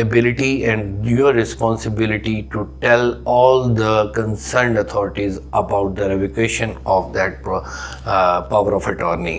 ability and your responsibility to tell all the concerned authorities about the revocation of that power of attorney।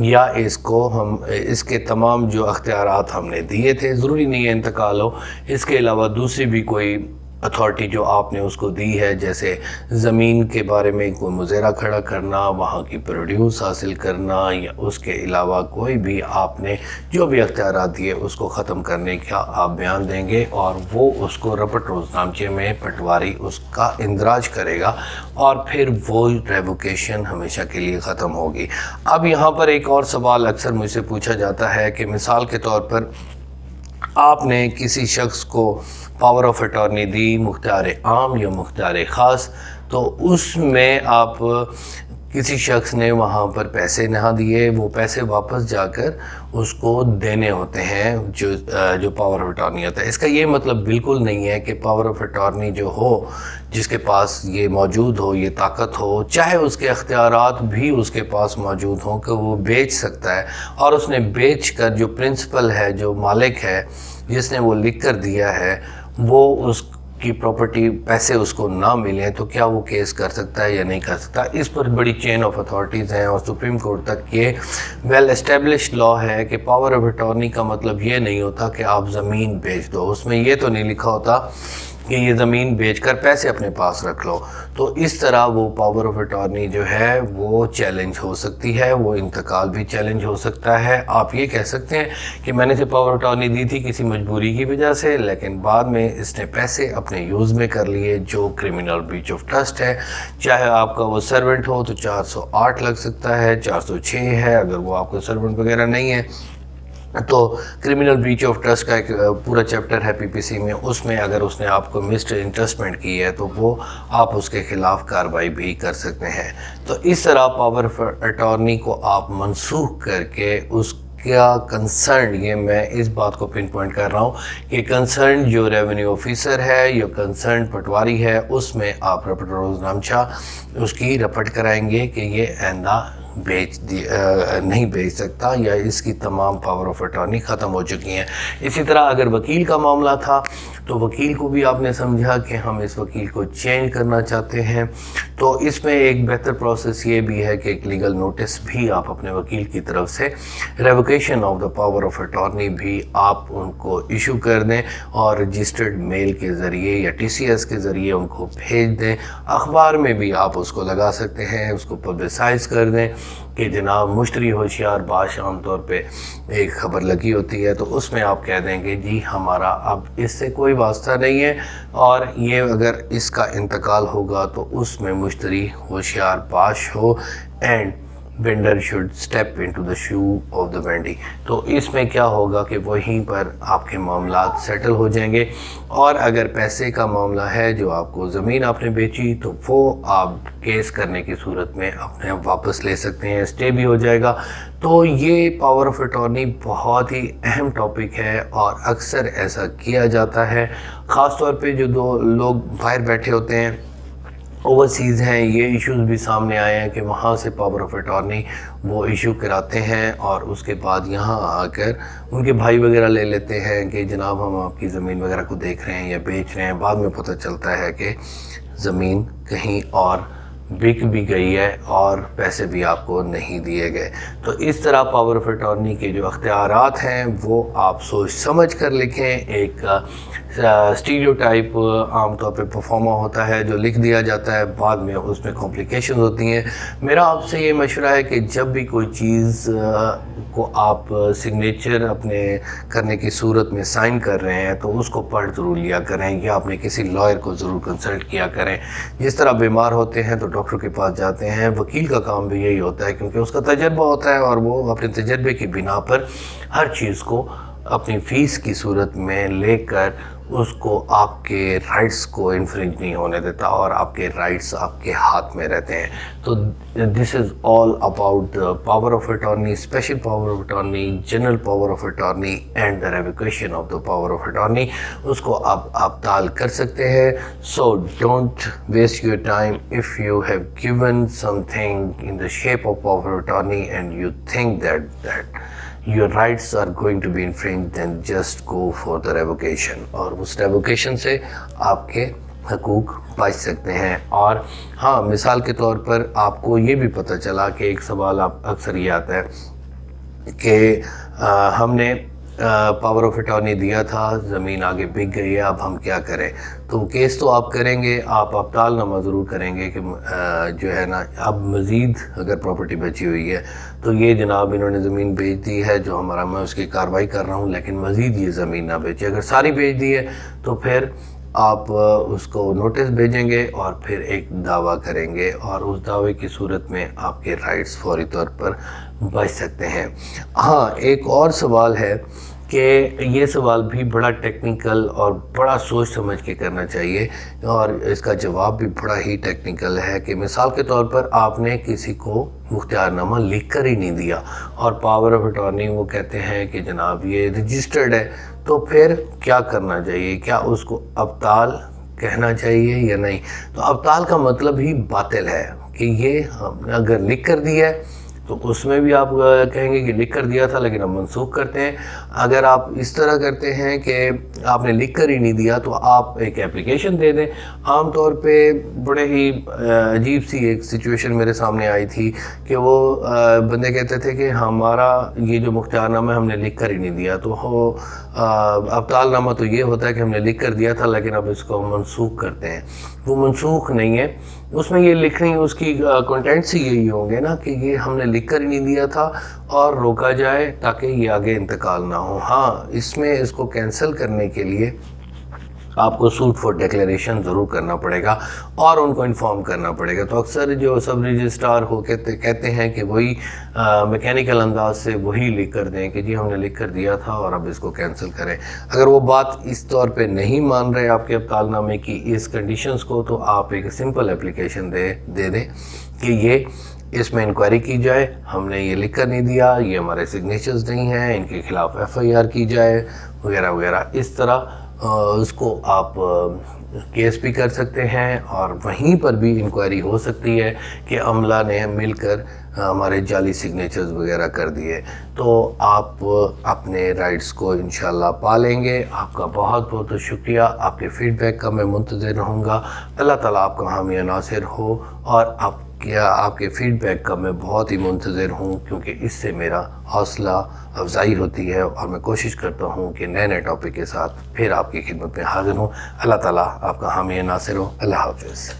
یا اس کو ہم اس کے تمام جو اختیارات ہم نے دیے تھے ضروری نہیں ہے انتقال ہو، اس کے علاوہ دوسری بھی کوئی اتھارٹی جو آپ نے اس کو دی ہے، جیسے زمین کے بارے میں کوئی مظاہرہ کھڑا کرنا، وہاں کی پروڈیوس حاصل کرنا، یا اس کے علاوہ کوئی بھی آپ نے جو بھی اختیارات دیے اس کو ختم کرنے کا آپ بیان دیں گے، اور وہ اس کو رپٹ روزنامچے میں پٹواری اس کا اندراج کرے گا، اور پھر وہ ریووکیشن ہمیشہ کے لیے ختم ہوگی۔ اب یہاں پر ایک اور سوال اکثر مجھ سے پوچھا جاتا ہے کہ مثال کے طور پر آپ نے کسی شخص کو پاور آف اٹارنی دی، مختار عام یا مختار خاص، تو اس میں آپ کسی شخص نے وہاں پر پیسے نہ دیے، وہ پیسے واپس جا کر اس کو دینے ہوتے ہیں جو پاور آف اٹارنی ہوتا ہے۔ اس کا یہ مطلب بالکل نہیں ہے کہ پاور آف اٹارنی جو ہو، جس کے پاس یہ موجود ہو، یہ طاقت ہو، چاہے اس کے اختیارات بھی اس کے پاس موجود ہوں، کہ وہ بیچ سکتا ہے، اور اس نے بیچ کر جو پرنسپل ہے، جو مالک ہے، جس نے وہ لکھ کر دیا ہے، وہ اس کی پراپرٹی پیسے اس کو نہ ملیں، تو کیا وہ کیس کر سکتا ہے یا نہیں کر سکتا؟ اس پر بڑی چین آف اتھارٹیز ہیں، اور سپریم کورٹ تک یہ ویل اسٹیبلشڈ لا ہے کہ پاور آف اٹارنی کا مطلب یہ نہیں ہوتا کہ آپ زمین بیچ دو۔ اس میں یہ تو نہیں لکھا ہوتا کہ یہ زمین بیچ کر پیسے اپنے پاس رکھ لو۔ تو اس طرح وہ پاور آف اٹارنی جو ہے وہ چیلنج ہو سکتی ہے، وہ انتقال بھی چیلنج ہو سکتا ہے۔ آپ یہ کہہ سکتے ہیں کہ میں نے اسے پاور اٹارنی دی تھی کسی مجبوری کی وجہ سے، لیکن بعد میں اس نے پیسے اپنے یوز میں کر لیے، جو کرمنل بریچ آف ٹرسٹ ہے۔ چاہے آپ کا وہ سرونٹ ہو تو 408 لگ سکتا ہے، 406 ہے اگر وہ آپ کا سرونٹ وغیرہ نہیں ہے۔ تو کرمنل بریچ آف ٹرسٹ کا ایک پورا چیپٹر ہے PPC میں، اس میں اگر اس نے آپ کو مسڈ انٹرسٹمنٹ کی ہے تو وہ آپ اس کے خلاف کارروائی بھی کر سکتے ہیں۔ تو اس طرح پاور آف اٹارنی کو آپ منسوخ کر کے اس کا کنسرن، یہ میں اس بات کو پن پوائنٹ کر رہا ہوں کہ کنسرن جو ریونیو آفیسر ہے یا کنسرن پٹواری ہے، اس میں آپ رپٹ روزنامچہ اس کی رپٹ کرائیں گے کہ یہ آئندہ نہیں بیچ سکتا، یا اس کی تمام پاور آف اٹارنی ختم ہو چکی ہیں۔ اسی طرح اگر وکیل کا معاملہ تھا تو وکیل کو بھی آپ نے سمجھا کہ ہم اس وکیل کو چینج کرنا چاہتے ہیں، تو اس میں ایک بہتر پروسیس یہ بھی ہے کہ ایک لیگل نوٹس بھی آپ اپنے وکیل کی طرف سے revocation of the power of attorney بھی آپ ان کو ایشو کر دیں، اور رجسٹرڈ میل کے ذریعے یا TCS کے ذریعے ان کو بھیج دیں۔ اخبار میں بھی آپ اس کو لگا سکتے ہیں، اس کو پبلسائز کر دیں کہ جناب مشتری ہوشیار باش، عام طور پہ ایک خبر لگی ہوتی ہے، تو اس میں آپ کہہ دیں گے جی ہمارا اب اس سے کوئی واسطہ نہیں ہے، اور یہ اگر اس کا انتقال ہوگا تو اس میں مشتری ہوشیار باش ہو، and vendor should step into the shoe of the vendee. تو اس میں کیا ہوگا کہ وہیں پر آپ کے معاملات سیٹل ہو جائیں گے، اور اگر پیسے کا معاملہ ہے، جو آپ کو زمین آپ نے بیچی، تو وہ آپ کیس کرنے کی صورت میں اپنے واپس لے سکتے ہیں، اسٹے بھی ہو جائے گا۔ تو یہ پاور آف اٹارنی بہت ہی اہم ٹاپک ہے، اور اکثر ایسا کیا جاتا ہے، خاص طور پہ جو دو لوگ باہر بیٹھے ہوتے ہیں، اوورسیز ہیں، یہ ایشوز بھی سامنے آئے ہیں کہ وہاں سے پاور آف اٹارنی وہ ایشو کراتے ہیں، اور اس کے بعد یہاں آ کر ان کے بھائی وغیرہ لے لیتے ہیں کہ جناب ہم آپ کی زمین وغیرہ کو دیکھ رہے ہیں یا بیچ رہے ہیں۔ بعد میں پتہ چلتا ہے کہ زمین کہیں اور بک بھی گئی ہے، اور پیسے بھی آپ کو نہیں دیے گئے۔ تو اس طرح پاور آف اٹارنی کے جو اختیارات ہیں وہ آپ سوچ سمجھ کر لکھیں۔ ایک اسٹیریوٹائپ عام طور پہ پرفارما ہوتا ہے جو لکھ دیا جاتا ہے، بعد میں اس میں کمپلیکیشنز ہوتی ہیں۔ میرا آپ سے یہ مشورہ ہے کہ جب بھی کوئی چیز کو آپ سگنیچر اپنے کرنے کی صورت میں سائن کر رہے ہیں تو اس کو پڑھ ضرور لیا کریں، یا اپنے کسی لائر کو ضرور کنسلٹ کیا کریں۔ جس طرح بیمار ہوتے ہیں تو ڈاکٹر کے پاس جاتے ہیں، وکیل کا کام بھی یہی ہوتا ہے، کیونکہ اس کا تجربہ ہوتا ہے، اور وہ اپنے تجربے کی بنا پر ہر چیز کو اپنی فیس کی صورت میں لے کر اس کو آپ کے رائٹس کو انفرنج نہیں ہونے دیتا، اور آپ کے رائٹس آپ کے ہاتھ میں رہتے ہیں۔ تو this is all about the power of attorney, special power of attorney, general power of attorney and the revocation of the power of attorney. اس کو آپ ابطال کر سکتے ہیں۔ So don't waste your time if you have given something in the shape of power of attorney and you think that your rights are going to be infringed, then just go for the revocation، اور اس revocation سے آپ کے حقوق بچ سکتے ہیں۔ اور ہاں، مثال کے طور پر آپ کو یہ بھی پتہ چلا کہ ایک سوال آپ اکثر یہ آتا ہے کہ ہم نے پاور آف اٹارنی دیا تھا، زمین آگے بک گئی ہے، اب ہم کیا کریں؟ تو کیس تو آپ کریں گے، آپ ابطال نامہ ضرور کریں گے کہ جو ہے نا اب مزید اگر پراپرٹی بچی ہوئی ہے تو یہ جناب انہوں نے زمین بیچ دی ہے جو ہمارا، میں اس کی کارروائی کر رہا ہوں، لیکن مزید یہ زمین نہ بیچے۔ اگر ساری بیچ دی ہے تو پھر آپ اس کو نوٹس بھیجیں گے اور پھر ایک دعویٰ کریں گے، اور اس دعوے کی صورت میں آپ کے رائٹس فوری طور پر بچ سکتے ہیں۔ ہاں، ایک اور سوال ہے کہ یہ سوال بھی بڑا ٹیکنیکل اور بڑا سوچ سمجھ کے کرنا چاہیے، اور اس کا جواب بھی بڑا ہی ٹیکنیکل ہے کہ مثال کے طور پر آپ نے کسی کو مختار نامہ لکھ کر ہی نہیں دیا، اور پاور آف اٹارنی وہ کہتے ہیں کہ جناب یہ رجسٹرڈ ہے، تو پھر کیا کرنا چاہیے؟ کیا اس کو ابطال کہنا چاہیے یا نہیں؟ تو ابطال کا مطلب ہی باطل ہے کہ یہ اگر لکھ کر دیا ہے تو اس میں بھی آپ کہیں گے کہ لکھ کر دیا تھا لیکن ہم منسوخ کرتے ہیں۔ اگر آپ اس طرح کرتے ہیں کہ آپ نے لکھ کر ہی نہیں دیا تو آپ ایک اپلیکیشن دے دیں۔ عام طور پہ بڑے ہی عجیب سی ایک سچویشن میرے سامنے آئی تھی کہ وہ بندے کہتے تھے کہ ہمارا یہ جو مختار نامہ ہم نے لکھ کر ہی نہیں دیا، تو وہ ابطال نامہ تو یہ ہوتا ہے کہ ہم نے لکھ کر دیا تھا لیکن اب اس کو منسوخ کرتے ہیں۔ وہ منسوخ نہیں ہے، اس میں یہ لکھنی اس کی کنٹینٹس ہی یہی ہوں گے نا کہ یہ ہم نے لکھ کر ہی نہیں دیا تھا اور روکا جائے تاکہ یہ آگے انتقال نہ ہو۔ ہاں، اس میں اس کو کینسل کرنے کے لیے آپ کو سوٹ فور ڈیکلیریشن ضرور کرنا پڑے گا اور ان کو انفارم کرنا پڑے گا۔ تو اکثر جو سب رجسٹرار ہو کے کہتے ہیں کہ وہی میکینیکل انداز سے وہی لکھ کر دیں کہ جی ہم نے لکھ کر دیا تھا اور اب اس کو کینسل کریں۔ اگر وہ بات اس طور پہ نہیں مان رہے آپ کے ابطال نامے کی اس کنڈیشنز کو، تو آپ ایک سمپل اپلیکیشن دے دیں کہ یہ اس میں انکوائری کی جائے، ہم نے یہ لکھ کر نہیں دیا، یہ ہمارے سگنیچرز نہیں ہیں، ان کے خلاف FIR کی جائے وغیرہ وغیرہ۔ اس طرح اس کو آپ کیس بھی کر سکتے ہیں اور وہیں پر بھی انکوائری ہو سکتی ہے کہ عملہ نے مل کر ہمارے جعلی سگنیچرز وغیرہ کر دیے۔ تو آپ اپنے رائٹس کو انشاءاللہ پالیں گے۔ آپ کا بہت بہت شکریہ، آپ کے فیڈ بیک کا میں منتظر رہوں گا۔ اللہ تعالیٰ آپ کا حامی و ناصر ہو، اور آپ کے فیڈ بیک کا میں بہت ہی منتظر ہوں، کیونکہ اس سے میرا حوصلہ افزائی ہوتی ہے اور میں کوشش کرتا ہوں کہ نئے نئے ٹاپک کے ساتھ پھر آپ کی خدمت میں حاضر ہوں۔ اللہ تعالیٰ آپ کا حامی و ناصر ہو۔ اللہ حافظ۔